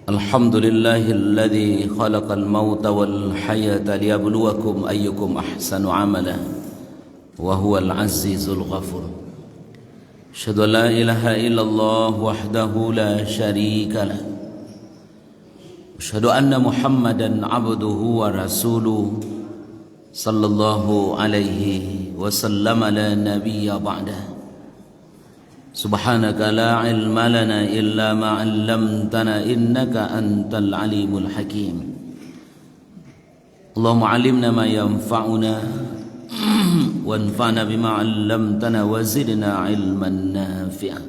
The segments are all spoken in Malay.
الحمد لله الذي خلق الموت والحياة ليبلوكم أيكم أحسن عملا وهو العزيز الغفور. أشهد أن لا إله إلا الله وحده لا شريك له. أشهد أن محمدا عبده ورسوله صلى الله عليه وسلم لا نبي بعده. سبحانك لا علم لنا إلا ما علمتنا إنك أنت العليم الحكيم. اللهم علمنا ما ينفعنا وانفعنا بما علمتنا وزدنا علما نافعا.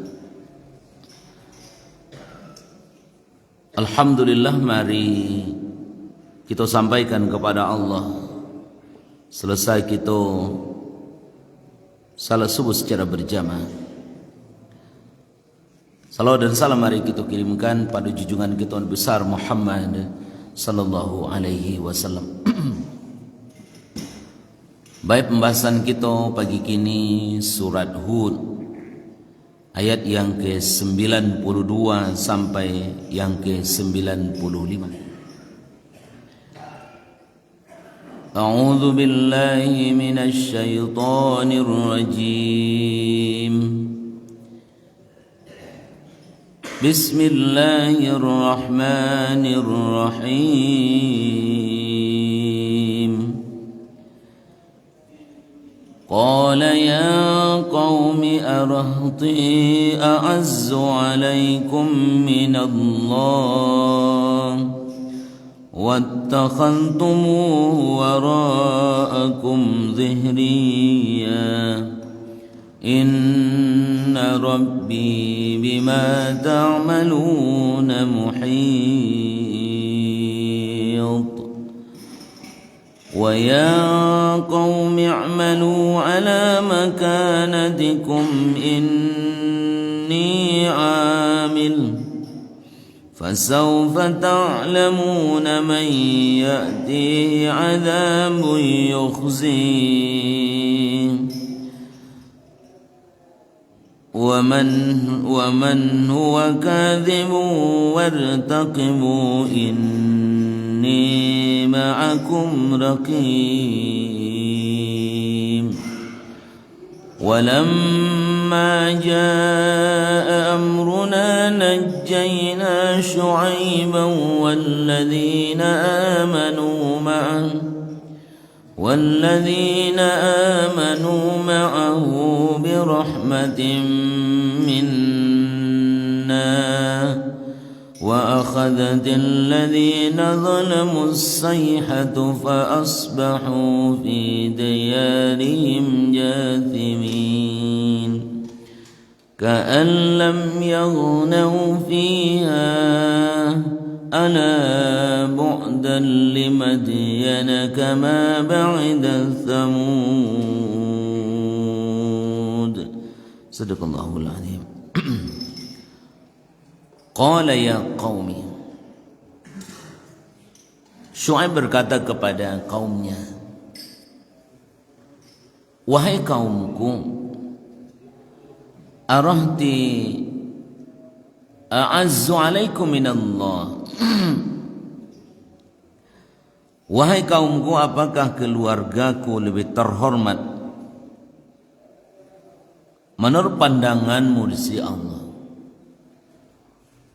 Alhamdulillah, mari kita sampaikan kepada Allah selesai kita salat subuh secara berjamaah. Salawat dan salam mari kita kirimkan pada junjungan kita besar Muhammad sallallahu alaihi wasallam. Baik, pembahasan kita pagi kini surat Hud ayat yang ke-92 sampai yang ke-95. A'udzu billahi minasy syaithanir rajim. Bismillahirrahmanirrahim. Qala ya qaumi arahti a'azzu alaykum minallah wattakhadhtumuhu wara'akum dhihriya. Inna rabbi bima ta'maluna muhit. Wa ya qaumi i'malu ala makanatikum inni 'amil fasawfa ta'lamuna man ya'tihi 'adhabun yukhzih ومن هو كاذب وارتقبوا إني معكم رقيب. ولما جاء أمرنا نجينا شعيبا والذين آمنوا معه برحمة منا وأخذت الذين ظلموا الصيحة فأصبحوا في ديارهم جاثمين كأن لم يغنوا فيها ألا بعدا لمدين كما بعد ثمود. Sadaqallahul azim. Qala ya qaumi. Syuaib berkata kepada kaumnya, wahai kaumku, arahti a'azzu alaikum minallah. Wahai kaumku, apakah keluargaku lebih terhormat menurut pandanganmu di sisi Allah?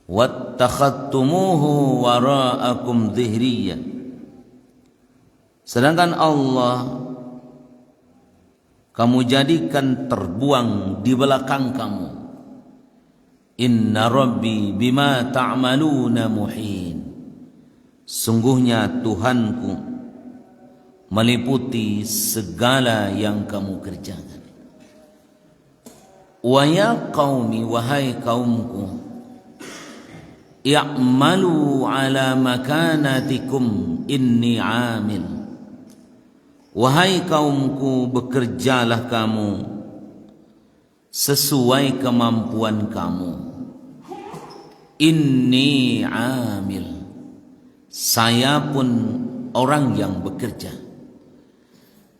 Wattakhadtumuhu wara'akum dhihriya. Sedangkan Allah kamu jadikan terbuang di belakang kamu. Inna rabbi bima ta'maluna muhin. Sungguhnya Tuhanku meliputi segala yang kamu kerjakan. Wa ya qaumi, wahai kaumku, i'malu ala makanatikum inni 'amil. Wahai kaumku, bekerjalah kamu sesuai kemampuan kamu. Inni 'amil, saya pun orang yang bekerja.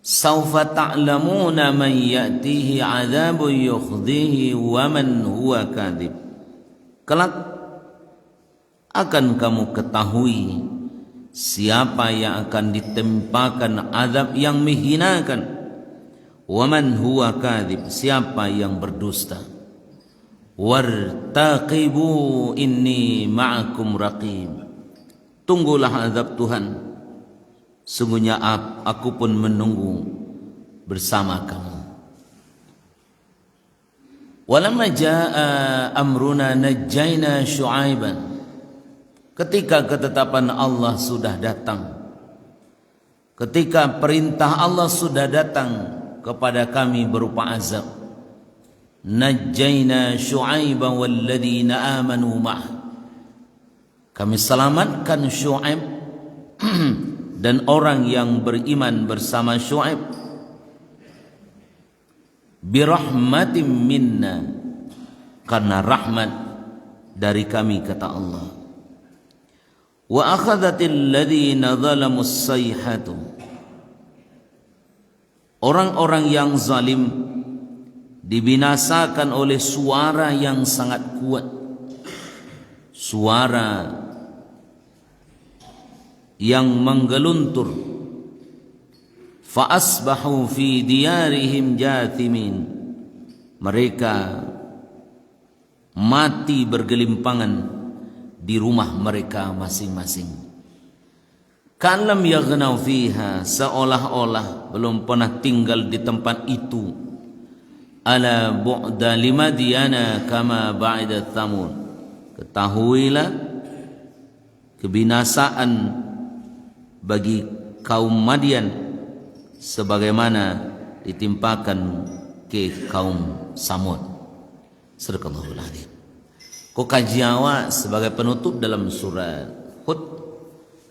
Saufa ta'lamuna man ya'tihi 'adzabun yukhzihi wa man huwa kadzib. Kelak akan kamu ketahui siapa yang akan ditempakan azab yang menghinakan. Waman huwa kadhib, siapa yang berdusta. Wartaqibu inni ma'akum raqib, tunggulah azab Tuhan, sungguhnya aku pun menunggu bersama kamu. Walamma jaa amruna najjayna Syu'aiban, ketika ketetapan Allah sudah datang, ketika perintah Allah sudah datang kepada kami berupa azab, najjayna Syu'aiban walladzina amanu ma'ah, kami selamatkan Syu'aib dan orang yang beriman bersama Syu'aib, birahmatin minna, karena rahmat dari kami, kata Allah. Wa akhadhatil ladzina zalamus sayhatu, orang-orang yang zalim dibinasakan oleh suara yang sangat kuat, suara yang menggeluntur. Fa asbahu fi diyarihim jathimin, mereka mati bergelimpangan di rumah mereka masing-masing. Kalam yaghnau fiha, seolah-olah belum pernah tinggal di tempat itu. Ala bu'da limadyana kama ba'da thamud, ketahuilah kebinasaan bagi kaum Madian sebagaimana ditimpakan ke kaum Samud. Sadaqallahul adzim. Ko kajiawa sebagai penutup dalam surat Hud,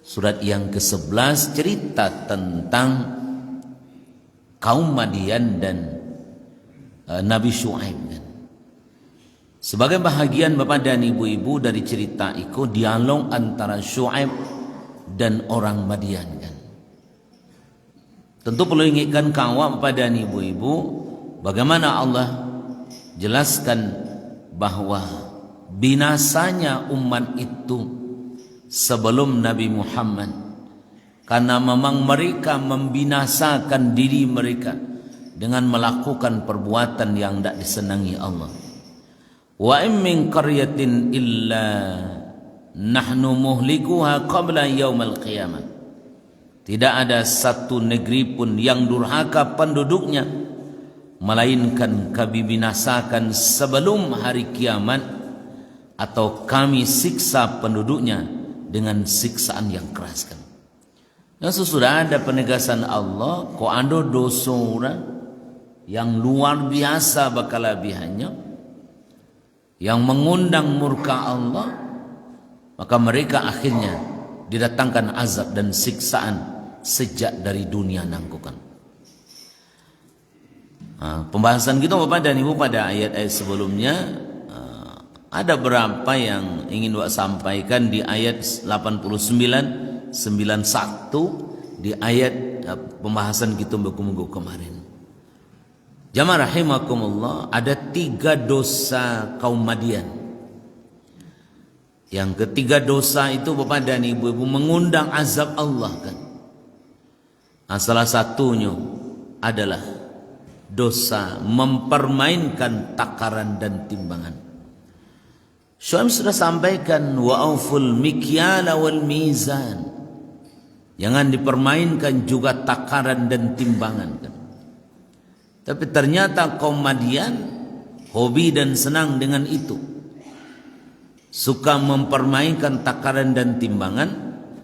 surat yang ke-11, cerita tentang kaum Madian dan Nabi Syu'aib. Sebagai bahagian Bapak dan Ibu-ibu dari cerita itu, dialog antara Syu'aib dan orang Madian kan. Tentu perlu ingatkan kawan Bapak dan Ibu-ibu, bagaimana Allah jelaskan bahwa binasanya umat itu sebelum Nabi Muhammad, karena memang mereka membinasakan diri mereka dengan melakukan perbuatan yang tidak disenangi Allah. Wa in min qaryatin illa nahnu muhlikuha qabla yaumil qiyamah, tidak ada satu negeri pun yang durhaka penduduknya melainkan kami binasakan sebelum hari kiamat, atau kami siksa penduduknya dengan siksaan yang keras kan. Yang sesudah ada penegasan Allah, ko ando dosa yang luar biasa bakalabihannya, yang mengundang murka Allah, maka mereka akhirnya didatangkan azab dan siksaan sejak dari dunia nangkukan. Pembahasan kita Bapak dan Ibu pada ayat-ayat sebelumnya, ada berapa yang ingin Wak sampaikan di ayat 89, 91, di ayat pembahasan kita minggu kemarin. Jamaah rahimakumullah, ada 3 dosa kaum Madian. Yang ketiga dosa itu Bapak dan Ibu-ibu mengundang azab Allah kan. Salah satunya adalah dosa mempermainkan takaran dan timbangan. Syu'aib sudah sampaikan, wa auful mikyala wal mizan, jangan dipermainkan juga takaran dan timbangan kan. Tapi ternyata kaum Madian hobi dan senang dengan itu, suka mempermainkan takaran dan timbangan,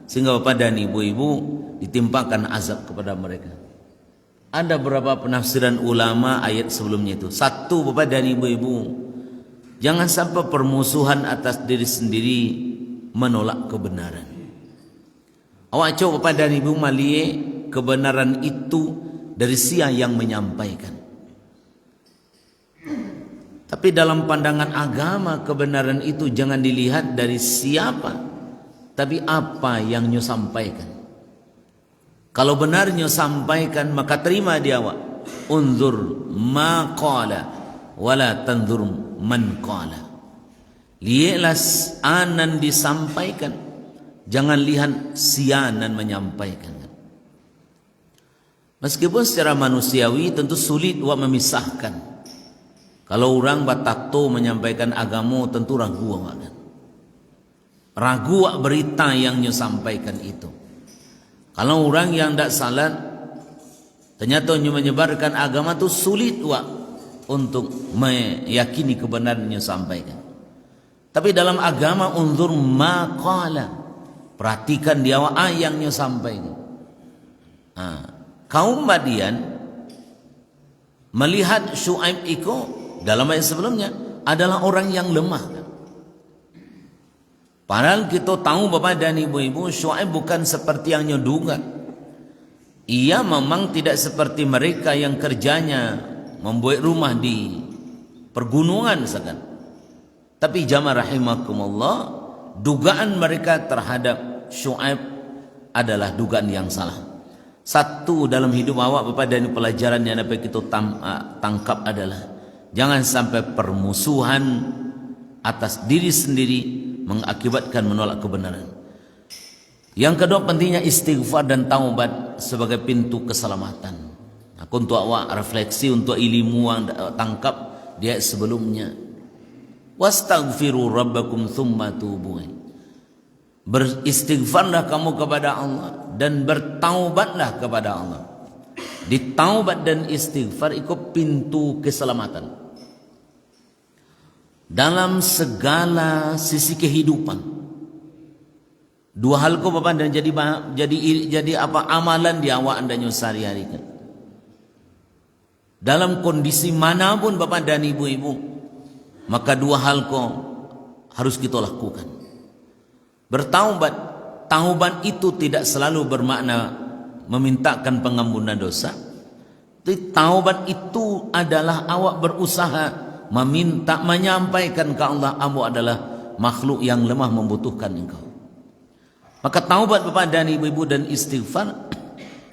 sehingga Bapak dan Ibu-ibu ditimpakan azab kepada mereka. Ada beberapa penafsiran ulama ayat sebelumnya itu. Satu, Bapak dan Ibu-ibu, jangan sampai permusuhan atas diri sendiri menolak kebenaran. Awak coba Bapak dan Ibu malie kebenaran itu dari siapa yang menyampaikan. Tapi dalam pandangan agama, kebenaran itu jangan dilihat dari siapa, tapi apa yang nyo sampaikan. Kalau benar nyo sampaikan, maka terima dia awak. Unzur ma qala wala tanzur man qala. Lihatlah anan disampaikan, jangan lihat sianan menyampaikan. Meskipun secara manusiawi tentu sulit memisahkan. Kalau orang batakto menyampaikan agama tentu ragu kan. Ragu berita yang nyo sampaikan itu. Kalau orang yang tidak salat ternyata nyo menyebarkan agama tu sulit untuk meyakini kebenaran yang sampaikan. Tapi dalam agama unzur maqala, perhatikan dia yang nyo sampaikan. Kaum Madian melihat Syuaib itu dalam ayat sebelumnya adalah orang yang lemah. Padahal kita tahu Bapak dan Ibu-ibu, Syuaib bukan seperti yang nyoduga. Ia memang tidak seperti mereka yang kerjanya membuat rumah di pergunungan misalkan. Tapi jamaah rahimakumullah, dugaan mereka terhadap Syuaib adalah dugaan yang salah. Satu dalam hidup awak Bapak dan pelajaran yang dapat kita tangkap adalah jangan sampai permusuhan atas diri sendiri mengakibatkan menolak kebenaran. Yang kedua pentingnya istighfar dan taubat sebagai pintu keselamatan. Aku untuk awak refleksi untuk ilmu yang tangkap dia sebelumnya. Wastaghfiru rabbakum thumma tubu. Beristighfarlah kamu kepada Allah dan bertaubatlah kepada Allah. Di taubat dan istighfar itu pintu keselamatan dalam segala sisi kehidupan. Dua hal ko Bapak dan jadi apa amalan di awak anda sehari-hari kan. Dalam kondisi manapun Bapak dan Ibu-ibu, maka dua hal ko harus kita lakukan. Bertaubat, taubat itu tidak selalu bermakna memintakan pengampunan dosa. Tapi taubat itu adalah awak berusaha meminta, menyampaikan ke Allah, kamu adalah makhluk yang lemah membutuhkan engkau. Maka taubat Bapak dan Ibu-ibu dan istighfar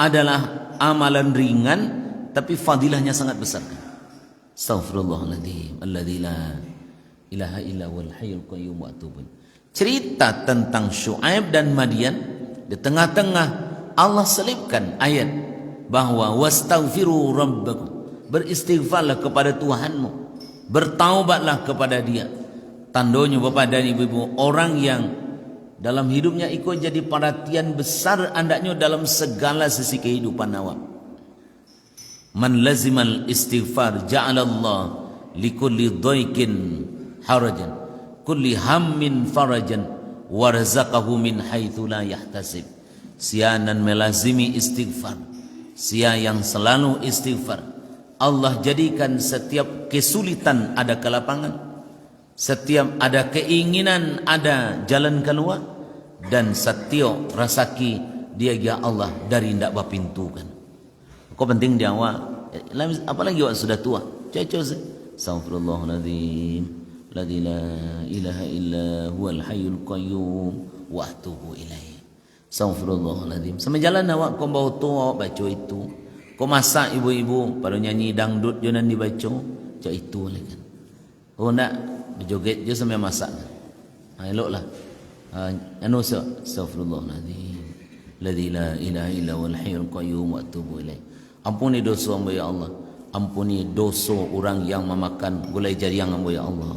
adalah amalan ringan tapi fadilahnya sangat besar. Astaghfirullahaladzim alladzi la ilaha illa huwal hayyul qayyum wa atubu. Cerita tentang Syuaib dan Madian, di tengah-tengah Allah selipkan ayat bahwa wastaghfiru rabbakum, beristighfarlah kepada Tuhanmu, bertaubatlah kepada Dia. Tandanya Bapak dan Ibu-ibu, orang yang dalam hidupnya ikut jadi perhatian besar andaknya dalam segala sisi kehidupan awak. Man lazimal istighfar ja'alallah likulli dhaikin harajan, kulli hammin farajan, warzaqahu min haitsu la yahtasib. Sianan melazimi istighfar, sia yang selalu istighfar, Allah jadikan setiap kesulitan ada kelapangan, setiap ada keinginan ada jalan keluar, dan setiap rasaki dia ya Allah dari ndak bapintukan. Kau penting dia awak, apalagi awak sudah tua, cocok sih. Astaghfirullahaladzim alladzi la ilaha illa huwal hayyul qayyum wa atubu ilaih. Astaghfirullahaladzim. Sampai jalan awak kau bawa tu awak baca itu. Kau masak ibu-ibu pada nyanyi dangdut jangan dibaca, cak itu lagi kan. Oh nak berjoget je sampai masak. Eloklah. Anu astaghfirullahaladzim alladzi la ilaha illa huwal hayyul qayyum wa atubu ilaih. Ampuni dosa hamba ya Allah. Ampuni dosa orang yang memakan gulai jariang hamba ya Allah.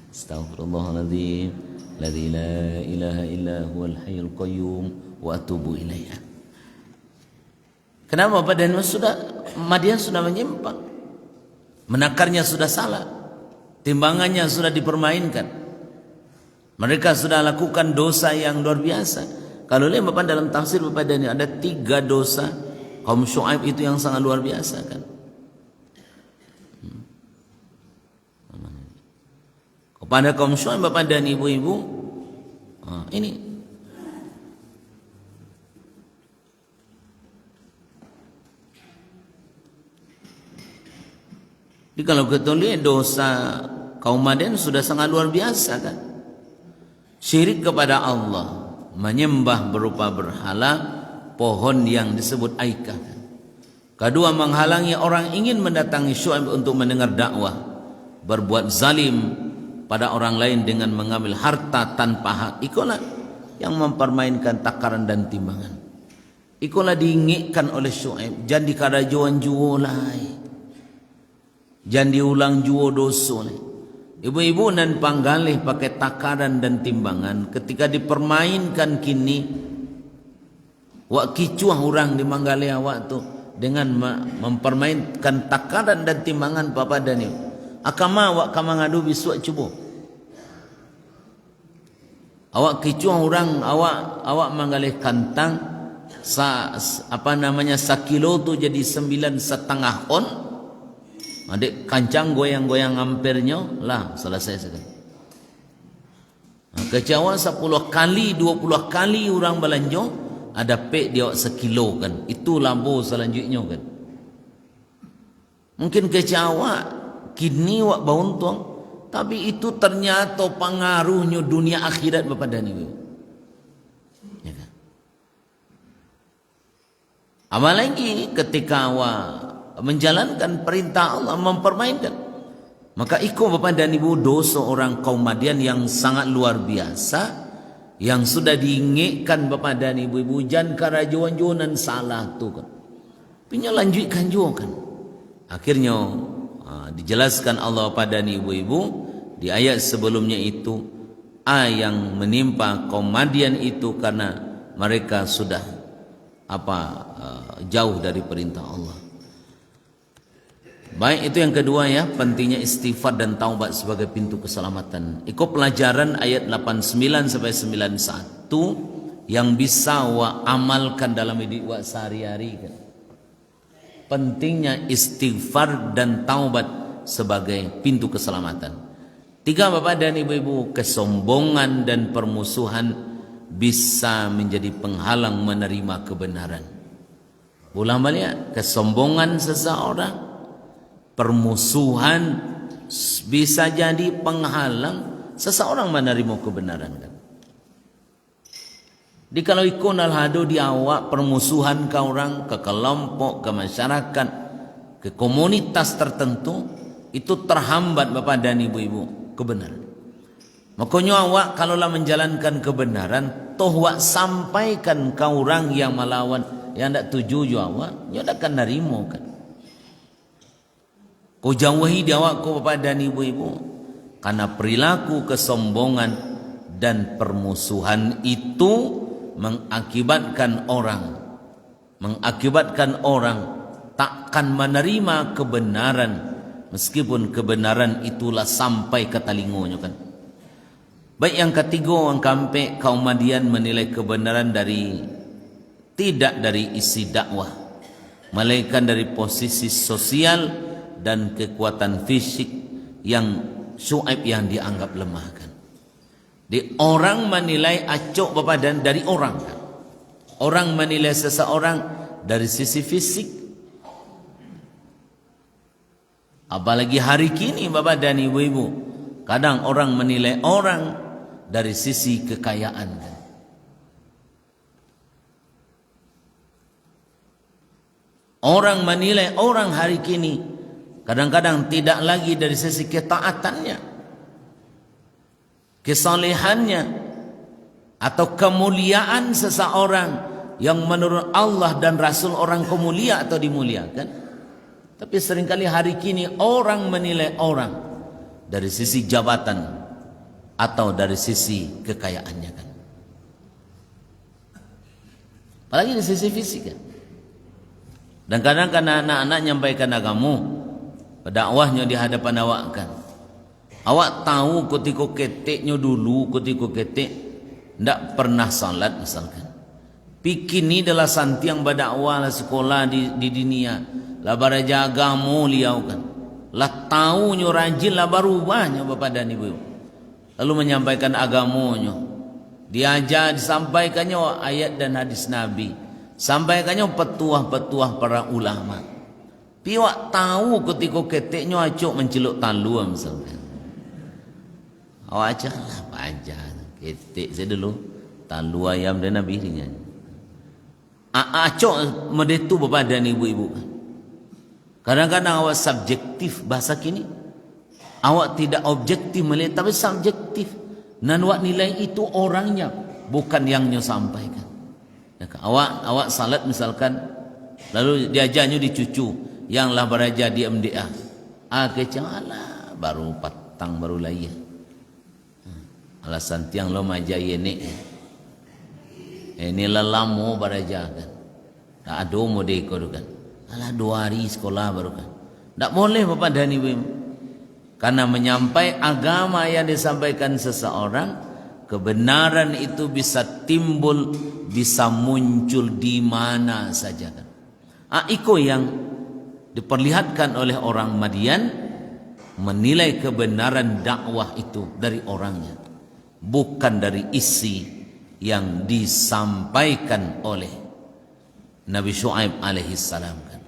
Astaghfirullahaladzim alladzi la ilaha illa huwal hayyul qayyum wa atubu ilaih. Kenapa badan Madian sudah menyimpang, menakarnya sudah salah, timbangannya sudah dipermainkan, mereka sudah lakukan dosa yang luar biasa. Kalau lihat Bapak dalam tafsir Bapak dan ada 3 dosa kaum Syuaib itu yang sangat luar biasa kan. Kepada kaum Syuaib Bapak dan Ibu-ibu, ini jadi kalau kita lihat dosa kaum Madian sudah sangat luar biasa kan. Syirik kepada Allah, menyembah berupa berhala, pohon yang disebut Aikah. Kedua, menghalangi orang ingin mendatangi Syuaib untuk mendengar dakwah, berbuat zalim pada orang lain dengan mengambil harta tanpa hak. Ikulah yang mempermainkan takaran dan timbangan. Ikulah diingatkan oleh Syuaib, jangan dikarajuan juo lai, jangan diulang juo dosa lai. Ibu-ibu nan panggalih pakai takaran dan timbangan, ketika dipermainkan kini, wak kicuah orang di manggalih awak tu dengan mempermainkan takaran dan timbangan papa dan ibu. Akama wak kama ngadu bisuk cubo. Awak kicuah orang, awak manggalih kantang, sakilo tu jadi 9,5 on. Adik kancang goyang-goyang ampernya lah selesai sekali. Kecewa 10 kali 20 kali orang belanja ada pek dia 1 kilo kan. Itu lampu selanjutnya kan. Mungkin kecewa kini wak bauntung, tapi itu ternyata pengaruhnya dunia akhirat Bapak dan Ibu. Ya kan? Apalagi ketika awak menjalankan perintah Allah, mempermainkan, maka ikut Bapak dan Ibu dosa orang kaum Madian yang sangat luar biasa, yang sudah diingatkan Bapak dan Ibu jangan karajuan-juanan salah tu kan. Punya lanjutkan juga kan. Akhirnya dijelaskan Allah pada ibu-ibu di ayat sebelumnya itu, yang menimpa kaum Madian itu karena mereka sudah jauh dari perintah Allah. Baik, itu yang kedua ya, pentingnya istighfar dan taubat sebagai pintu keselamatan. Ikut pelajaran ayat 89 sampai 91 yang bisa wa amalkan dalam hidup wa sehari-hari kan. Pentingnya istighfar dan taubat sebagai pintu keselamatan. 3 Bapak dan Ibu-ibu, kesombongan dan permusuhan bisa menjadi penghalang menerima kebenaran. Ulang balik, kesombongan seseorang, permusuhan bisa jadi penghalang seseorang menerima kebenaran kan. Di kalau ikut alhado di awak permusuhan ke orang, ke kelompok, ke masyarakat, ke komunitas tertentu, itu terhambat Bapak dan Ibu-ibu kebenaran. Makanya awak kalaulah menjalankan kebenaran, toh wak sampaikan ke orang yang melawan, yang tak tuju awak, dia akan nerima kan. Kau jauhi di awak kau Bapak dan Ibu-ibu, karena perilaku kesombongan dan permusuhan itu mengakibatkan orang takkan menerima kebenaran meskipun kebenaran itulah sampai ke telingonya kan. Baik, yang ketiga, orang kampe kaum Madian menilai kebenaran tidak dari isi dakwah, melainkan dari posisi sosial dan kekuatan fisik yang Syuaib yang dianggap lemah kan. Di orang menilai acok Bapak dan dari orang kan. Orang menilai seseorang dari sisi fisik. Apalagi hari kini Bapak dan Ibu-ibu, kadang orang menilai orang dari sisi kekayaan kan. Orang menilai orang hari kini kadang-kadang tidak lagi dari sisi ketaatannya, kesalehannya, atau kemuliaan seseorang yang menurut Allah dan Rasul orang kemulia atau dimuliakan. Tapi seringkali hari kini orang menilai orang dari sisi jabatan atau dari sisi kekayaannya kan. Apalagi dari sisi fisik kan. Dan kadang-kadang anak-anak nyampaikan agama, dakwahnya di hadapan awak kan. Awak tahu ketika keteknya dulu, ketika ketek tidak pernah salat misalkan. Pikini adalah santiang berdakwah lah sekolah di dunia. Lah baraja agama liau kan. Lah tahunya rajin lah berubahnya Bapak dan Ibu. Lalu menyampaikan agamanya. Diajar disampaikannya ayat dan hadis Nabi. Sampaikannya petuah-petuah para ulama. Piwak tahu ketika keteknya acok menceluk talu misalkan. Awak acak lah baca ketek saya dulu talu ayam dan Nabi dengan. Acok medetu Bapak dan Ibu-ibu. Kadang-kadang awak subjektif bahasa kini. Awak tidak objektif melihat, tapi subjektif. Dan awak nilai itu orangnya, bukan yang nyo sampaikan. Awak salat misalkan, lalu diajarnya dicucu, yang lah beraja di MDA. Kecala baru patang baru layah. Alasan tiang lo majai ini lelamu beraja kan. Tak ada modeko kan. Alah 2 hari sekolah baru kan. Tak boleh Bapak dan Ibu. Karena menyampai agama yang disampaikan seseorang, kebenaran itu bisa timbul, bisa muncul di mana saja kan. Iko yang diperlihatkan oleh orang Madian, menilai kebenaran dakwah itu dari orangnya, bukan dari isi yang disampaikan oleh Nabi Syuaib alaihissalam kan.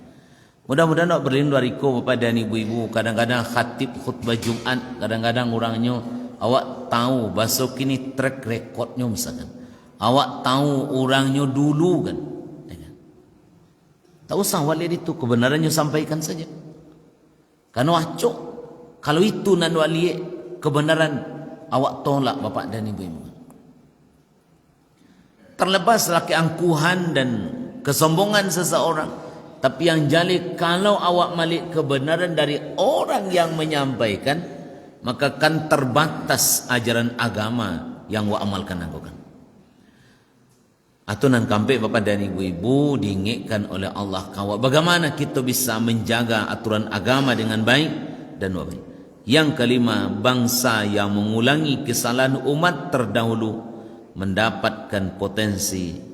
Mudah-mudahan nak berlindung dari ko Bapak dan Ibu-ibu. Kadang-kadang khatib khutbah Jumat, kadang-kadang orangnya awak tahu besok ini track recordnya misalkan. Awak tahu orangnya dulu kan. Tak usah awak lihat itu, kebenarannya sampaikan saja. Karena acok, kalau itu nan awak lihat kebenaran, awak tolak Bapak dan Ibu-ibu. Terlepas lagi angkuhan dan kesombongan seseorang, tapi yang jali kalau awak malik kebenaran dari orang yang menyampaikan, maka kan terbatas ajaran agama yang awak amalkan lakukan. Atau nan kampai Bapak dan Ibu-ibu diingatkan oleh Allah kawak bagaimana kita bisa menjaga aturan agama dengan baik dan baik. Yang kelima, bangsa yang mengulangi kesalahan umat terdahulu mendapatkan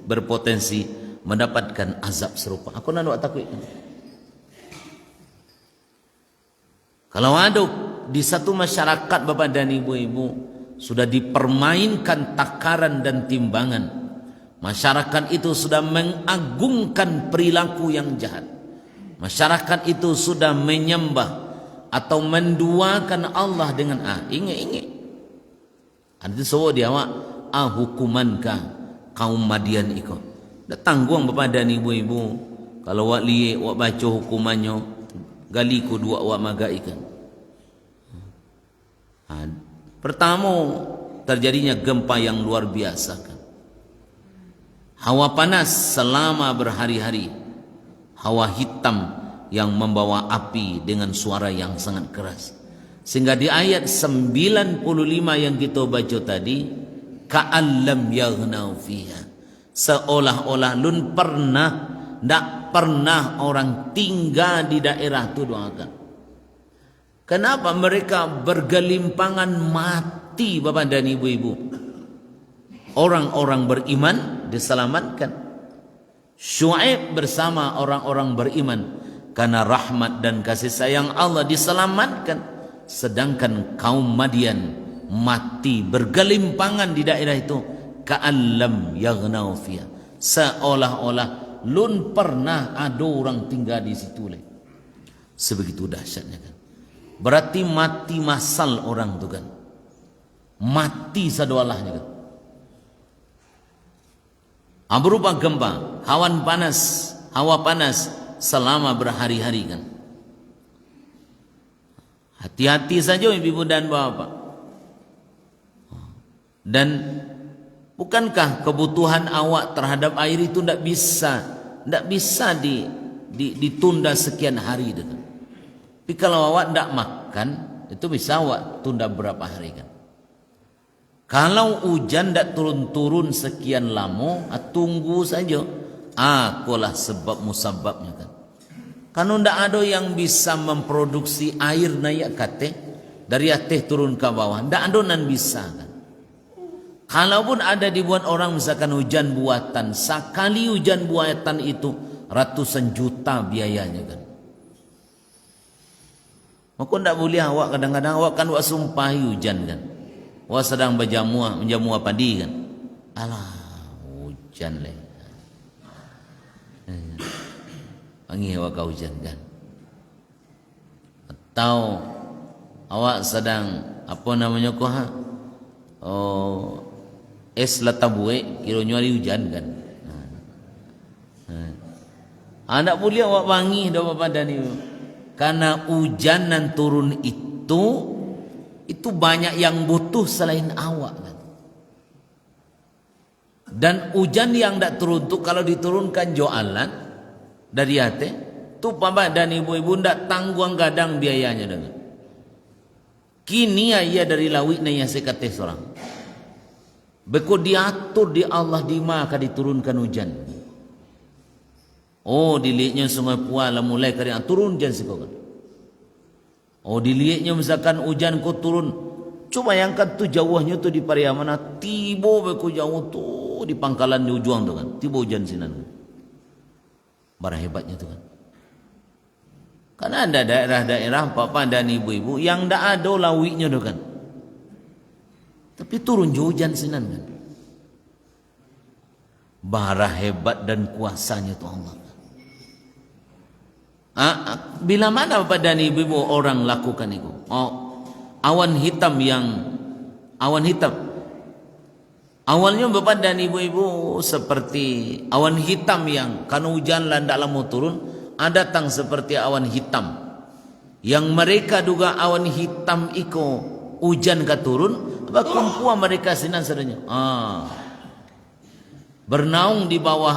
berpotensi mendapatkan azab serupa. Aku nak buat takut. Kalau ada di satu masyarakat Bapak dan Ibu-ibu sudah dipermainkan takaran dan timbangan, masyarakat itu sudah mengagungkan perilaku yang jahat, masyarakat itu sudah menyembah atau menduakan Allah dengan ingat. Ada sesuatu dia awak hukumankah kaum Madian ikut. Dah tanggung Bapak dan Ibu-ibu, kalau wak liye wak baca hukumannya gali ku dua wak maga ikan. Pertama terjadinya gempa yang luar biasa kan. Hawa panas selama berhari-hari, hawa hitam yang membawa api dengan suara yang sangat keras. Sehingga di ayat 95 yang kita baca tadi, ka'allam yaghnau fiha, seolah-olah lun tak pernah orang tinggal di daerah itu doakan. Kenapa mereka bergelimpangan mati Bapak dan Ibu-ibu? Orang-orang beriman diselamatkan. Syuaib bersama orang-orang beriman karena rahmat dan kasih sayang Allah diselamatkan. Sedangkan kaum Madian mati bergelimpangan di daerah itu, ka'allam yaghnau fiha, seolah-olah lun pernah ada orang tinggal di situ. Sebegitu dahsyatnya kan. Berarti mati masal orang tu kan, mati sadualahnya kan. Berupa gempa, hawa panas selama berhari-hari kan. Hati-hati saja ibu dan bapak. Dan bukankah kebutuhan awak terhadap air itu tidak bisa ditunda sekian hari dengan. Tapi kalau awak tidak makan, itu bisa awak tunda berapa hari kan. Kalau hujan tidak turun-turun sekian lama, tunggu saja. Akulah sebab musababnya kan. Kalau tidak ada yang bisa memproduksi air naik kate dari atas turun ke bawah, tidak ada yang bisa kan. Kalaupun ada dibuat orang misalkan hujan buatan, sekali hujan buatan itu ratusan juta biayanya kan. Maka tidak boleh awak kadang-kadang awak kan awak sumpahi hujan kan. Awak sedang menjamu padi kan. Alah hujan leh. Panggil awak kau hujan kan. Atau awak sedang apa namanya kau es latabue kiranya hari hujan kan. Anak boleh awak wangi dah Bapak dan Ibu. Karena hujan yang turun itu itu banyak yang butuh selain awak kan. Dan hujan yang tak turun tu kalau diturunkan jualan dari hati tu bapak dan ibu-ibu ndak tanggung gadang biayanya dengan. Kini ia dari lawik na yang sekate seorang. Beko diatur di Allah di maka diturunkan hujan. Oh dilihatnya sungai Puala mulai kering turun hujan sekolah. Oh dilihatnya misalkan hujan ko turun. Coba bayangkan tu jauhnya tu di Pariamana tibo beko jauh tu di pangkalan di ujung tu kan. Tibo hujan sinan. Barang hebatnya tu kan. Karena ada daerah-daerah papa dan ibu-ibu yang ndak ada lawiknya tu kan. Tapi turun hujan sinan kan. Bara hebat dan kuasanya tu Allah. Bila mana bapak dan ibu orang lakukan itu? Awan hitam. Awalnya bapak dan ibu seperti awan hitam yang karena hujan landak lama turun, datang seperti awan hitam. Yang mereka duga awan hitam iko hujan ka turun, bakumpua mereka sinan sadanya. Bernaung di bawah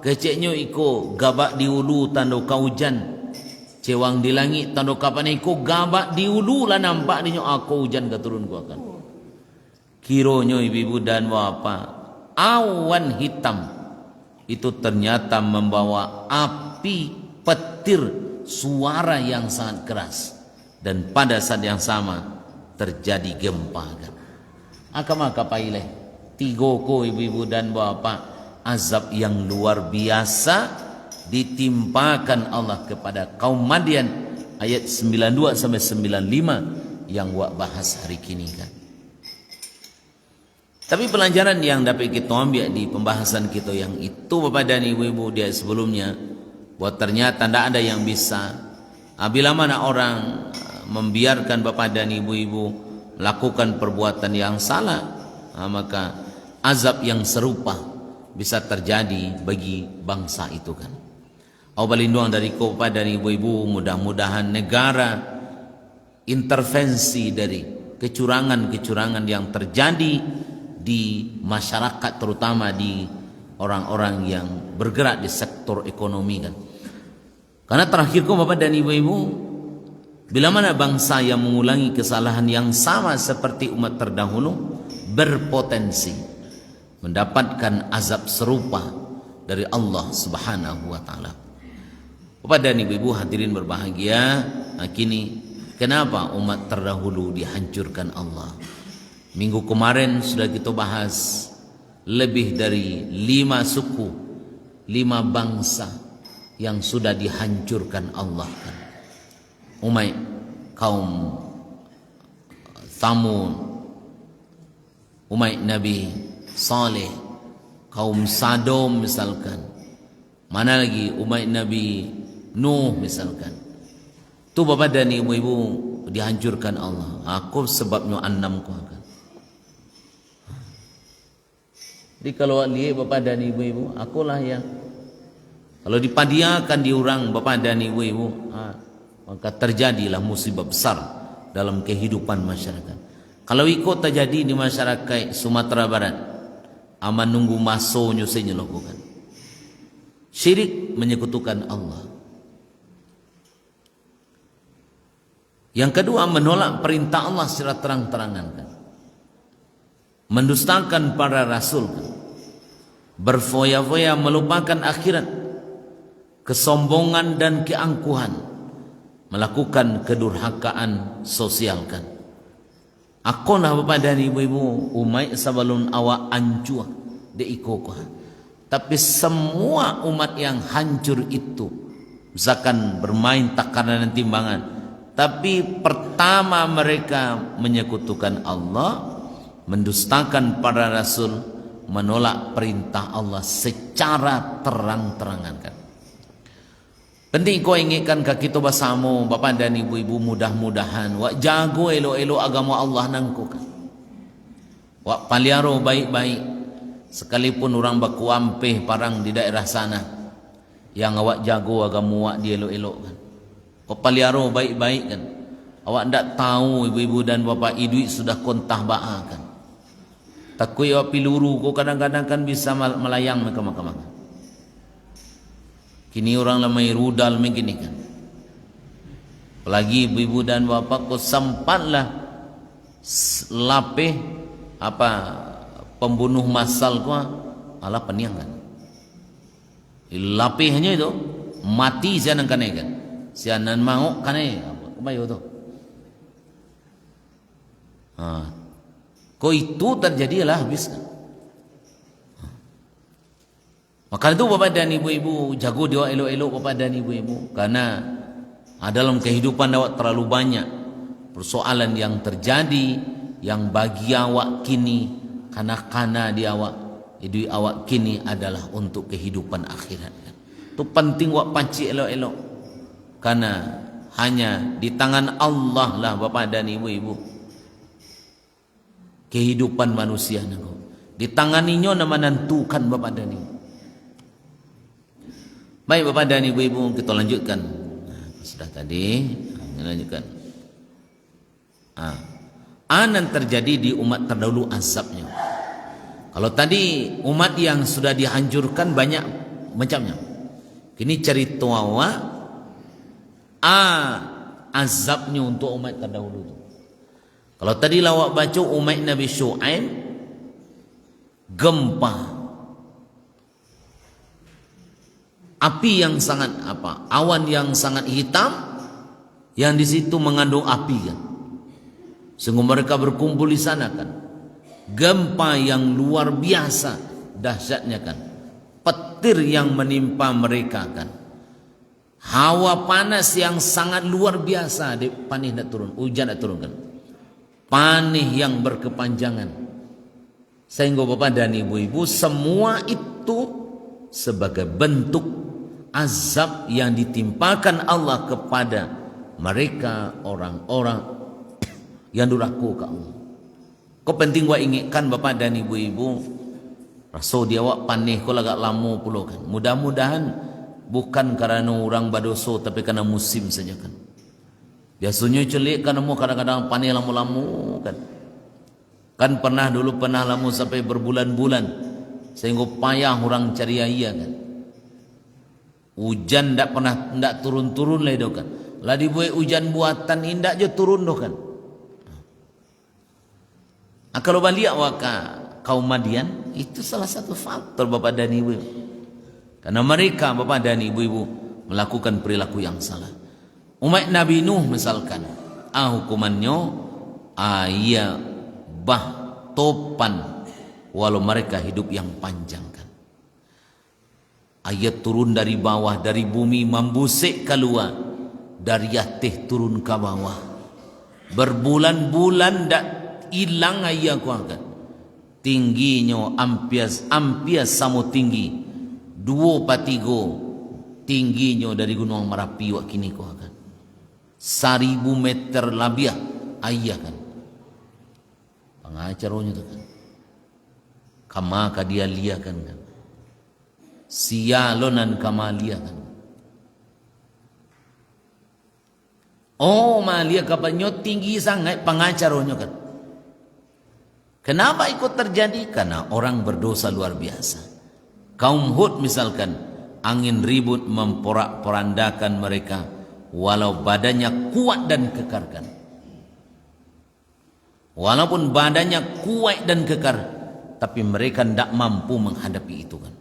keceknya iko gabak di ulu tanda ka hujan. Cewang di langit tanda kapan iko gabak di ulu lah nampak dinyo aku hujan ka turun ku akan. Kironyo ibu-ibu dan bapak, awan hitam itu ternyata membawa api petir suara yang sangat keras dan pada saat yang sama terjadi gempa kan. Maka paileh tigoko ibu-ibu dan bapak azab yang luar biasa ditimpakan Allah kepada kaum Madian ayat 92 sampai 95 yang wak bahas hari kini kan. Tapi pelajaran yang dapat kita ambil di pembahasan kita yang itu bapak dan ibu-ibu dia sebelumnya, bahwa ternyata tidak ada yang bisa bila mana orang membiarkan bapak dan ibu-ibu melakukan perbuatan yang salah, maka azab yang serupa bisa terjadi bagi bangsa itu kan. Aku berlindung dari bapak dan ibu-ibu, mudah-mudahan negara intervensi dari kecurangan-kecurangan yang terjadi di masyarakat, terutama di orang-orang yang bergerak di sektor ekonomi kan. Karena terakhir bapak dan ibu-ibu, bila mana bangsa yang mengulangi kesalahan yang sama seperti umat terdahulu berpotensi mendapatkan azab serupa dari Allah Subhanahu wa taala. Bapak dan ibu-ibu hadirin berbahagia, kini kenapa umat terdahulu dihancurkan Allah? Minggu kemarin sudah kita bahas lebih dari 5 suku, 5 bangsa yang sudah dihancurkan Allah kan. Kaum Thamud, Nabi Saleh, kaum Sodom misalkan. Mana lagi Nabi Nuh misalkan. Tu bapak dan ibu-ibu dihancurkan Allah. Aku sebabnya 6 ku akan. Jadi kalau lihat bapak dan ibu-ibu, akulah yang kalau dipadiakan diurang bapak dan ibu-ibu, maka terjadilah musibah besar dalam kehidupan masyarakat. Kalau ikut terjadi di masyarakat Sumatera Barat, aman nunggu masonya saya lakukan. Syirik menyekutukan Allah. Yang kedua, menolak perintah Allah secara terang-terangan kan. Mendustakan para rasul kan. Berfoya-foya melupakan akhirat, kesombongan dan keangkuhan, melakukan kedurhakaan sosial kan. Akolah bapak dan ibu-ibu umai sabalun awak ancua de ikokoh. Tapi semua umat yang hancur itu misalkan bermain takaran dan timbangan, tapi pertama mereka menyekutukan Allah, mendustakan para rasul, menolak perintah Allah secara terang-terangan kan. Penting kau ingatkan ke kita bersama bapak dan ibu-ibu, mudah-mudahan wak jago elo-elo agama Allah nangku kan. Wak paliaro baik-baik. Sekalipun orang baku ampeh parang di daerah sana, yang awak jago agama wak dia elo-elo kan. Wak paliaro baik-baik kan. Awak ndak tahu ibu-ibu dan bapa duit sudah kontah ba'a kan. Takut awak piluru ko kadang-kadang kan bisa melayang makan. Kini orang lamai rudal begini kan. Apalagi ibu-ibu dan bapa ko sempatlah lapih pembunuh massal ko ala peniangan. Lapihnya itu mati sianan kanai kan. Sianan mau kanai apa kemayo tu. Kok itu terjadilah habis kan. Maka itu bapak dan ibu-ibu jago dia elok-elok bapak dan ibu-ibu, karena dalam kehidupan awak terlalu banyak persoalan yang terjadi yang bagi awak kini kana di awak hidup awak kini adalah untuk kehidupan akhirat kan. Itu penting awak panci elok-elok, karena hanya di tangan Allah lah bapak dan ibu-ibu kehidupan manusia nago. Ditanganinya nama menentukan bapak dan ibu. Baik bapak dan ibu-ibu, kita lanjutkan. Sudah tadi, kita lanjutkan. Anan terjadi di umat terdahulu azabnya. Kalau tadi umat yang sudah dihancurkan banyak macamnya. Kini cerita awak azabnya untuk umat terdahulu itu. Kalau tadi lawak baca umat Nabi Syu'aib gempa, api yang sangat awan yang sangat hitam yang di situ mengandung api kan, sehingga mereka berkumpul di sana kan. Gempa yang luar biasa dahsyatnya kan, petir yang menimpa mereka kan, hawa panas yang sangat luar biasa, panih nak turun, hujan nak turun kan, panih yang berkepanjangan, sehingga bapak dan ibu-ibu semua itu sebagai bentuk azab yang ditimpakan Allah kepada mereka orang-orang yang durhaka ke Allah. Kau penting gua ingatkan bapak dan ibu-ibu, rasul dia awak panih kau agak lama pula kan. Mudah-mudahan bukan karena orang berdosa, tapi karena musim saja kan. Biasanya celik kan mau kadang-kadang panih lama-lama kan. Kan dulu pernah lama sampai berbulan-bulan sehingga payah orang cari air kan. Hujan ndak turun-turun lah itu kan. Lah dibuat hujan buatan indak je turun doh kan. Kalau balik waka kaum Madian itu salah satu faktor bapak dan ibu. Karena mereka bapak dan ibu-ibu melakukan perilaku yang salah. Umat Nabi Nuh misalkan, hukumannya ia topan walau mereka hidup yang panjang kan. Ayat turun dari bawah, dari bumi membusik keluar, dari atas turun ke bawah. Berbulan-bulan dak hilang ayat kuakan. Tingginya ampias samo tinggi 2/3 tingginya dari gunung Merapi wak kini kuakan. 1000 meter labiah ayah kan. Pengacaranya tu kan. Kama dia liakan kan. Sialonan kama liakan. Malia kapanyo tinggi sangat pengacaranya kan. Kenapa ikut terjadi? Karena orang berdosa luar biasa. Kaum Hud misalkan, angin ribut memporak-porandakan mereka walau badannya kuat dan kekar kan. Walaupun badannya kuat dan kekar, tapi mereka tidak mampu menghadapi itu kan.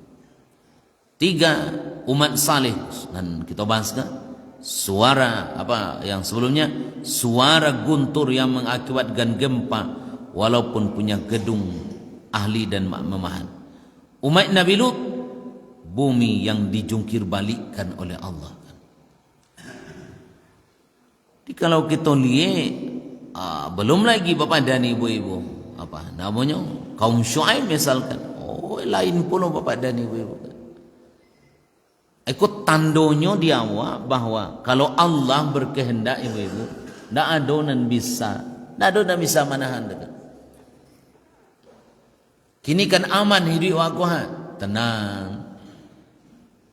3, umat saleh, dan kita bahas kan, suara yang sebelumnya, suara guntur yang mengakibatkan gempa walaupun punya gedung ahli dan memahan. Umat Nabi Lut, bumi yang dijungkir balikkan oleh Allah. Jadi kalau kita lihat, belum lagi bapak dan ibu-ibu, namanya kaum Syuaib misalkan, lain pula bapak dan ibu-ibu. Ikut tandanya di awal bahwa kalau Allah berkehendak ibu-ibu, tidak ada yang bisa menahan dekat. Kini kan aman hidup aku tenang.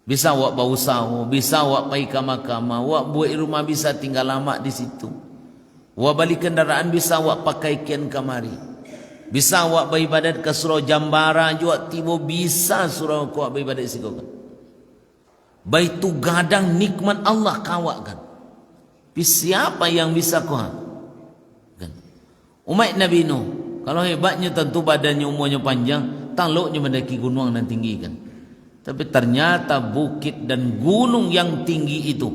Bisa awak bausaha, bisa awak pergi ke mahkamah, awak buat rumah bisa tinggal lama di situ. Wa balik kendaraan bisa awak pakai kian kamari. Bisa awak beribadat ke surau Jambara juga tiba bisa surau ku beribadat siku kan. Baik tu gadang nikmat Allah kawak kan. Siapa yang bisa kau kan? Umat Nabi Nuh, kalau hebatnya tentu badannya umurnya panjang, taluknya mendaki gunung dan tinggi kan. Tapi ternyata bukit dan gunung yang tinggi itu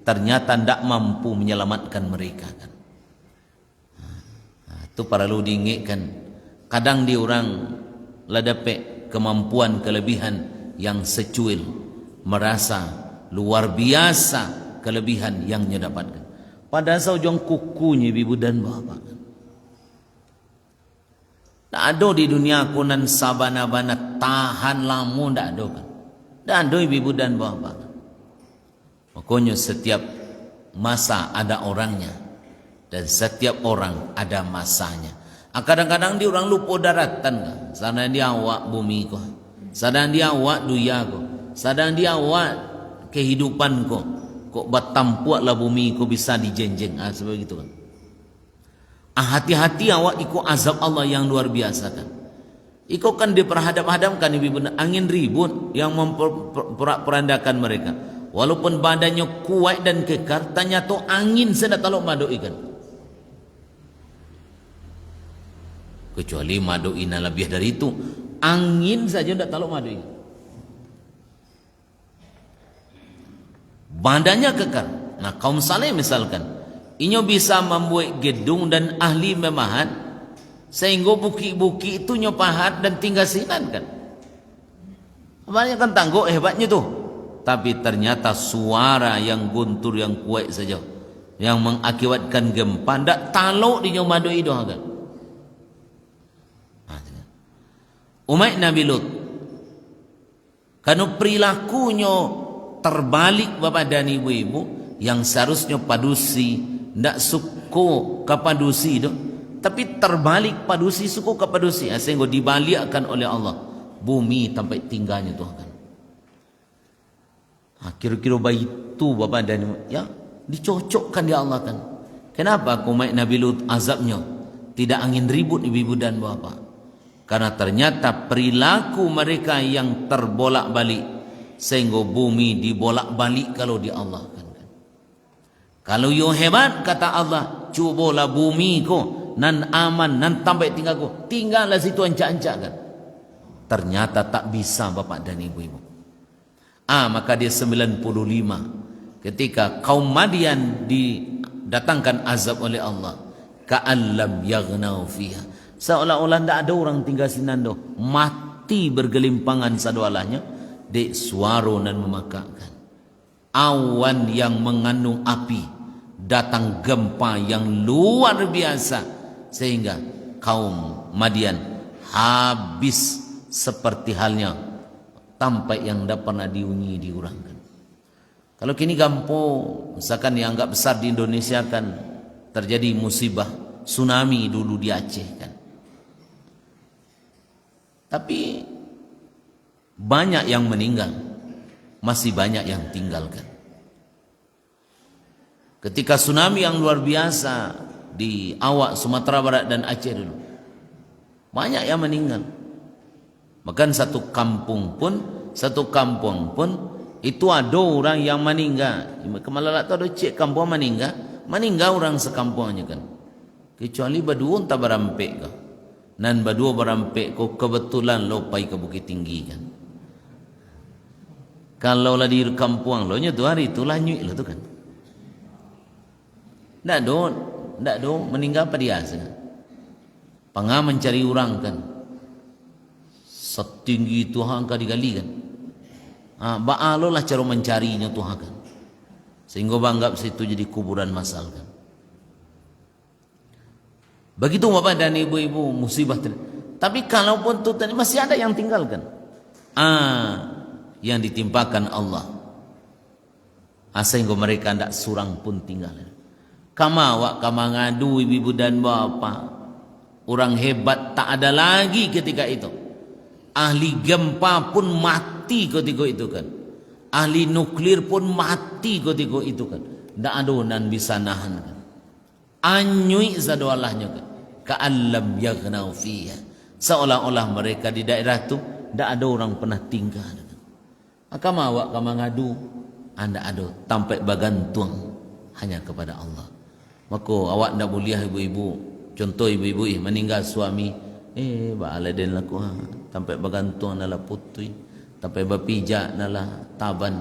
ternyata tidak mampu menyelamatkan mereka kan. Itu perlu diingatkan. Kadang di orang ladapek kemampuan kelebihan yang secuil, merasa luar biasa kelebihan yang dia dapatkan. Pada saujung kukunya ibu dan bapa. Tak ada di dunia kunan sabana-bana tahan lama tak ada kan. Tak ada ibu dan bapa. Makanya setiap masa ada orangnya dan setiap orang ada masanya. Kadang-kadang dia orang lupa daratan kan. Sadang dia awak bumi ko. Sadang dia awak dunia ko. Sadang dia awak kehidupan ko. Kok batampuaklah bumi ko bisa dijenjeng. Sebab itu kan. Hati-hati awak ikut azab Allah yang luar biasa kan. Ikut kan diperhadap-hadapkan ibu bunda angin ribut yang memperandakan mereka. Walaupun badannya kuat dan kekar, ternyata angin sedang taluk madu ikan. Kecuali madu ina lebih dari itu, angin saja tidak taluk madu ikan. Badannya kekar. Nah kaum saleh misalkan, inyo bisa membuat gedung dan ahli memahat, sehingga buki-buki itu nyo pahat dan tinggal sinan kan. Banyak kan tangguh hebatnya tuh. Tapi ternyata suara yang guntur yang kuat saja yang mengakibatkan gempa ndak taluk di nyo madu itu kan. Umat Nabi Lut, karena perilakunya terbalik bapak dan ibu-ibu yang seharusnya padusi ndak suko ke padusi itu, tapi terbalik padusi suko ke padusi sehingga dibalikkan oleh Allah bumi sampai tinggalnya tuh kan. Kira-kira baik itu bapak dan ibu ya dicocokkan di Allah kan. Kenapa umat Nabi Lut azabnya tidak angin ribut ibu-ibu dan bapak? Karena ternyata perilaku mereka yang terbolak-balik sehingga bumi dibolak-balik kalau di Allah kan. Kalau yo hebat kata Allah, cubalah bumi ko nan aman nan sampai tinggal ko, tinggallah situ ancak-ancak kan. Ternyata tak bisa bapak dan ibu-ibu. Maka dia 95 ketika kaum Madian didatangkan azab oleh Allah, ka'allam yaghnau fiha. Seolah-olah tidak ada orang tinggal sinando, mati bergelimpangan sadualanya, dek suara dan memakakkan. Awan yang mengandung api, datang gempa yang luar biasa sehingga kaum Madian habis seperti halnya tampai yang tidak pernah diunyi diurangkan. Kalau kini kampung misalkan yang anggap besar di Indonesia kan terjadi musibah tsunami dulu di Aceh kan. Tapi banyak yang meninggal, masih banyak yang tinggalkan. Ketika tsunami yang luar biasa di Awak, Sumatera Barat dan Aceh dulu, banyak yang meninggal. Bahkan satu kampung pun itu ada orang yang meninggal. Kemalah tak ada cik kampung meninggal orang sekampungnya kan. Kecuali baduun tak berampek kah. Nan badua berampek ko kebetulan lo pai ke Bukit Tinggi kan. Kalau lah di kampung lo nya tu hari tu lah nyui lo tu kan. Ndak do meninggal pada dia kan. Pangah mencari orang kan. Setinggi Tuhan ka digali kan. Baalo lah cara mencarinya Tuhan kan. Sehingga banggap situ jadi kuburan masal kan. Begitu bapak dan ibu-ibu musibah. Tapi kalaupun tu masih ada yang tinggalkan. Yang ditimpakan Allah. Sehingga mereka tidak surang pun tinggal. Kama ngadu ibu dan bapa. Orang hebat tak ada lagi ketika itu. Ahli gempa pun mati ketika itu kan. Ahli nuklir pun mati ketika itu kan. Tidak ada yang bisa nahan kan. anyui zadoalahnya ka'allam yaghnau fiha, seolah-olah mereka di daerah tu ndak ada orang pernah tinggal. Akama awak kama ngadu anda ada tampai bagantung hanya kepada Allah. Maka awak ndak boleh ibu-ibu, contoh ibu-ibu meninggal suami, bala den laku tampai bagantung nala putui, tampai bapijak nala taban.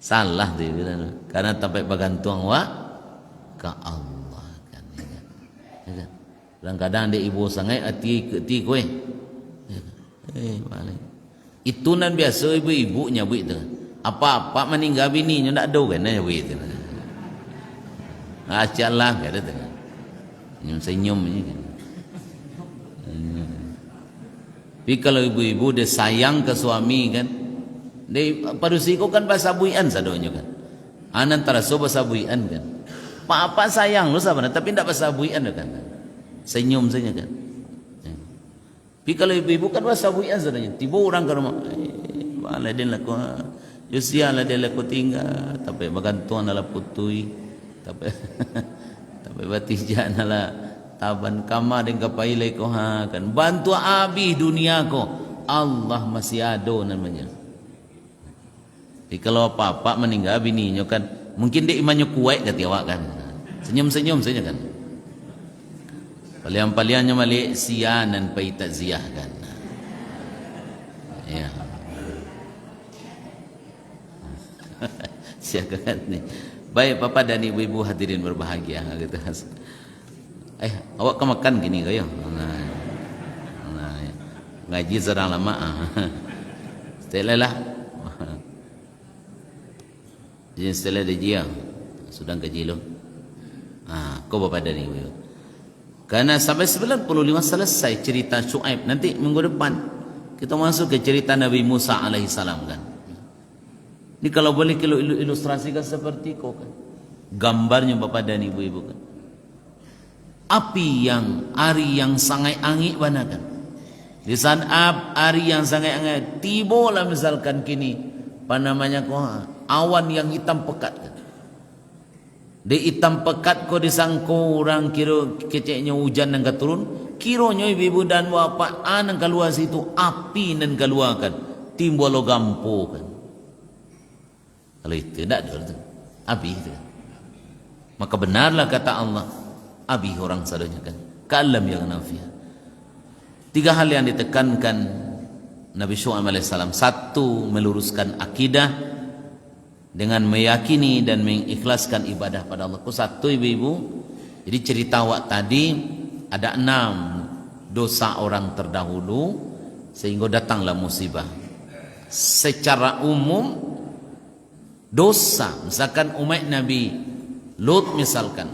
Salah dia bilang, karena tampai bagantung awak ke Allah kan. Kadang-kadang dia ibu sangai hati kowe. Balik. Itu nan biasa ibu-ibunya buat tu. Apa-apa meninggal bininya ndak ada kan ya buat tu. Acalah kata tu. Senyum je kan. Tapi kalau ibu-ibu dia sayang ke suami kan, dia parusiko kan bahasa buian sadonya kan. Antara so bahasa buian kan. Apa sayang lu sabar tapi ndak bahasa buian kan. Senyum saja kan. Tapi kalau ibu-ibu kan bahasa buian sadonya. Tiba orang ke rumah, bala den laku. Yusia la den laku tinggal, tapi bagantuan ala putui, tapi batija nala taban kama den kapailai ko kan. Bantu abi dunia ko. Allah masih ada namanya. Jadi kalau apa-apa meninggal bininya kan, mungkin dia imannya kuat kata awak kan. Senyum-senyum saja kan. Palian-paliannya malik sianan pai takziah kan. Ya. Siakan ni. Baik Bapak dan Ibu-ibu hadirin berbahagia gitu. Awak ke makan gini kayo. Ngaji sedang lama. Setelah jadi setelah dia sudah kaji lo. Kau Bapak dan Ibu. Karena sampai 95 selesai cerita Syuaib. Nanti minggu depan kita masuk ke cerita Nabi Musa alaihissalam kan. Ini kalau boleh kita ilustrasikan seperti kau kan. Gambarnya Bapak dan Ibu-ibu kan. Api yang sangat angin mana kan. Di saat hari yang sangat angin, tibalah misalkan kini apa namanya kau awan yang hitam pekat kan. Di hitam pekat ko disangko orang kira keceknya hujan yang turun, kiranya ibu-ibu dan bapak anang keluar situ api nan keluar kan, timbul lo gampo kan. Kalau itu tidak ada itu, api itu. Maka benarlah kata Allah, api orang sadonya kan, kalam yang nafiah. 3 hal yang ditekankan Nabi Syuaib alaihissalam. 1, meluruskan akidah dengan meyakini dan mengikhlaskan ibadah pada Allah. 1 ibu-ibu. Jadi cerita awak tadi ada 6 dosa orang terdahulu sehingga datanglah musibah. Secara umum dosa, misalkan umat Nabi Lut misalkan,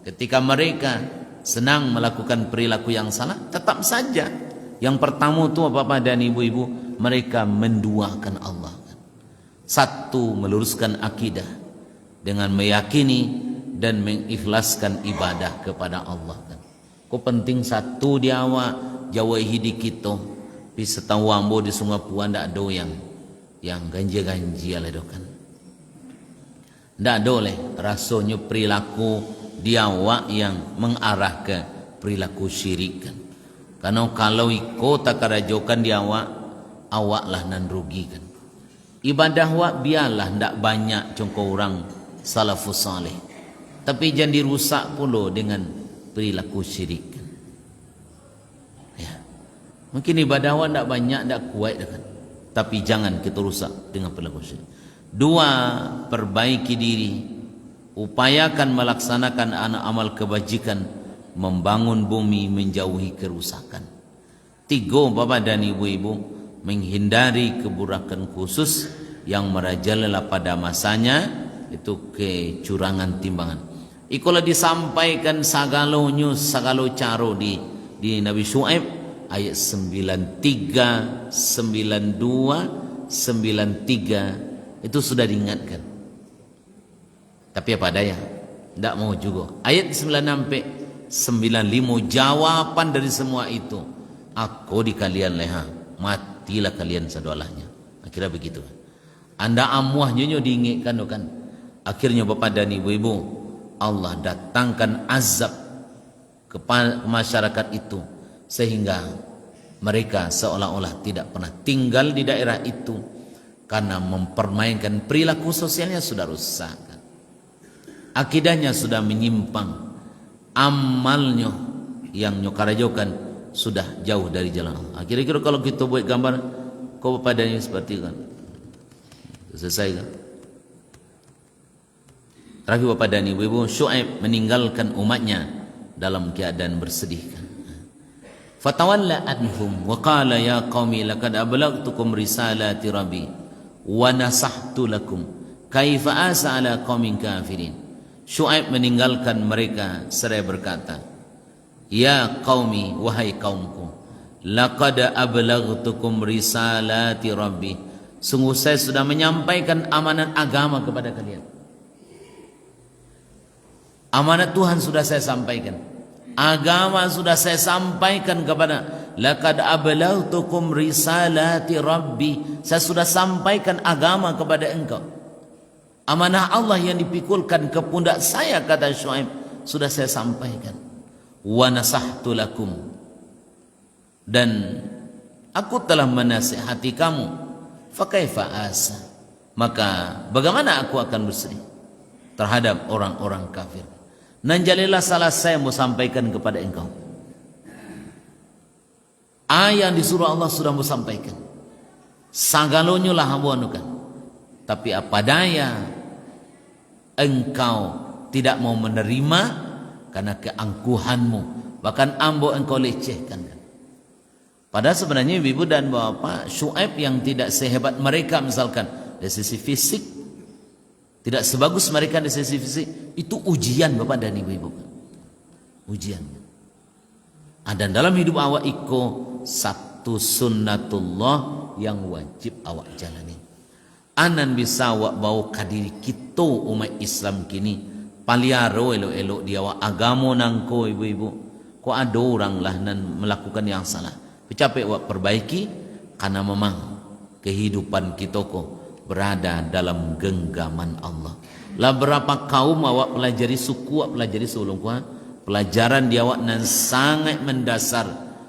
ketika mereka senang melakukan perilaku yang salah, tetap saja yang pertama itu Bapak dan Ibu-ibu, mereka menduakan Allah. 1, meluruskan akidah dengan meyakini dan mengikhlaskan ibadah kepada Allah kan. Kau penting 1 di awak jauh hidup kita. Tapi setahu ambo di Sungai Puan ndak ada yang ganji ala dokan. Ndak ada oleh rasanya perilaku di awak yang mengarah ke perilaku syirik kan. Karena kalau ikut tak karajokan di awak lah nan rugi kan. Ibadah wak biarlah ndak banyak contoh orang salafus salih. Tapi jangan dirusak pula dengan perilaku syirik. Ya. Mungkin ibadah wak ndak banyak, ndak kuat kan. Tapi jangan kita rusak dengan perilaku syirik. 2, perbaiki diri. Upayakan melaksanakan amal kebajikan, membangun bumi, menjauhi kerusakan. 3, Bapak dan Ibu-ibu, menghindari keburakan khusus yang merajalela pada masanya, itu kecurangan timbangan. Ikulah disampaikan sagalo caro di Nabi Syuaib ayat 93, 92, 93 itu sudah diingatkan. Tapi apa daya, tidak mau juga. Ayat 9 sampai 95 jawaban dari semua itu. Aku di kalian leha, matilah kalian sadolahnya. Akhirnya begitu. Anda amuah nyonya diingatkan kan. Akhirnya Bapak dan Ibu-ibu Allah datangkan azab ke masyarakat itu sehingga mereka seolah-olah tidak pernah tinggal di daerah itu karena mempermainkan perilaku sosialnya sudah rusak, akidahnya sudah menyimpang, amalnya yang nyokarajokan sudah jauh dari jalan Allah. Kira-kira kalau kita buat gambar kau padanya seperti kan selesai kan. Terakhir Bapak dan Ibu, Syuaib meninggalkan umatnya dalam keadaan bersedih. Fatawalla anhum wa qala ya qaumi laqad ablaghtukum risalati rabbi wa nasahtu lakum kaifa asa ala qaumin kafirin. Syuaib meninggalkan mereka seraya berkata, ya qaumi, wahai kaumku, laqad ablaghtukum risalati rabbi, sungguh saya sudah menyampaikan amanat agama kepada kalian. Amanat Tuhan sudah saya sampaikan, agama sudah saya sampaikan kepada. Laqad ablaghtukum risalati rabbi, saya sudah sampaikan agama kepada engkau. Amanah Allah yang dipikulkan ke pundak saya, kata Syuaib, sudah saya sampaikan. Wa nasahtu lakum, dan aku telah menasihati kamu. Fa kaifa asa, maka bagaimana aku akan bersedih terhadap orang-orang kafir. Nanjalilah salah saya mau sampaikan kepada engkau. Yang disuruh Allah sudah mau sampaikan. Sagalonyo lah habuanukan. Tapi apa daya engkau tidak mau menerima karena keangkuhanmu. Bahkan ambo engkau lecehkan. Padahal sebenarnya ibu dan bapak, Syuaib yang tidak sehebat mereka misalkan dari sisi fisik, tidak sebagus mereka dari sisi fisik, itu ujian Bapak dan Ibu-ibu. Ujian. Dan dalam hidup awak iko satu sunnatullah yang wajib awak jalani. Anan bisa awak bawa kadiri kita umat Islam kini paliaro elok-elok dia awak agama nangko ibu-ibu. Kok ada orang lah nan melakukan yang salah. Capek awak perbaiki karena memang kehidupan kita kok berada dalam genggaman Allah. Lah berapa kaum awak pelajari suku, awak pelajari sebelum kuat, pelajaran dia awak nan sangat mendasar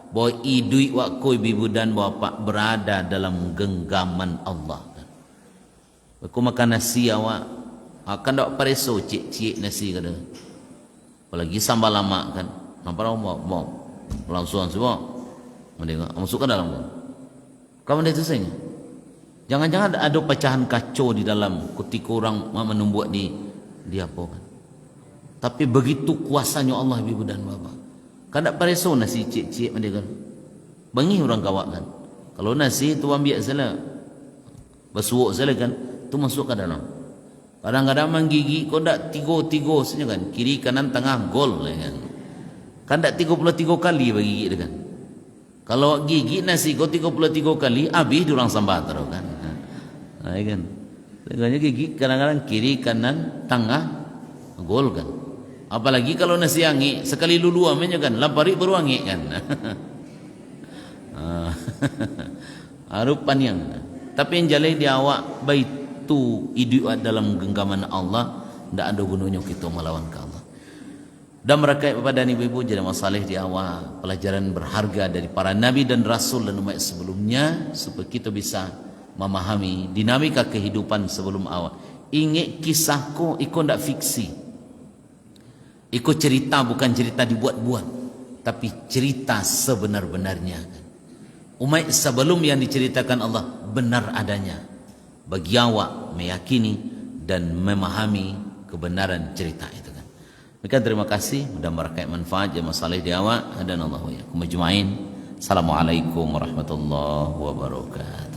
bahwa idui wakku ibu dan bapak berada dalam genggaman Allah. Aku makan nasi awak akan tak pareso cik nasi kada. Apalagi sambal lama kan. Nampak mau langsung semua. Mendengar masukkan dalam. Kamu itu saja. Jangan-jangan ada pecahan kacau di dalam ketika orang membuat di apa kan. Tapi begitu kuasanya Allah ibu dan bapa. Kan tak pareso nasi cik mendengar. Bangi orang kawak kan. Kalau nasi tu ambil salah. Bersuuk salah kan, tu masuk ke dalam. Kadang-kadang menggigi kau tak tiga saja kan. Kiri kanan tengah gol kan. Kan tak 33 kali bagi gigi kan. Kalau gigi nasi kau 33 kali, habis diulang sambat terus kan. Nah, kan. Tengahnya gigi kadang-kadang kiri kanan tengah gol kan. Apalagi kalau nasi angi sekali lulu amenya kan, lapari baru angi kan. Harupan yang. Tapi yang jalai di awak baitu hidup dalam genggaman Allah, tidak ada gunanya kita melawan ke Allah. Dan mereka kepada ibu-ibu jadi masalah di awal pelajaran berharga dari para nabi dan rasul dan umat sebelumnya supaya kita bisa memahami dinamika kehidupan sebelum awal. Ingat kisahku ikut tidak fiksi, ikut cerita bukan cerita dibuat-buat, tapi cerita sebenar-benarnya. Umat sebelum yang diceritakan Allah benar adanya. Bagi awak meyakini dan memahami kebenaran cerita itu. Maka terima kasih, mudah berkait manfaat jemaah saleh di awak dan Allah ya. Kumajmain. Assalamualaikum warahmatullahi wabarakatuh.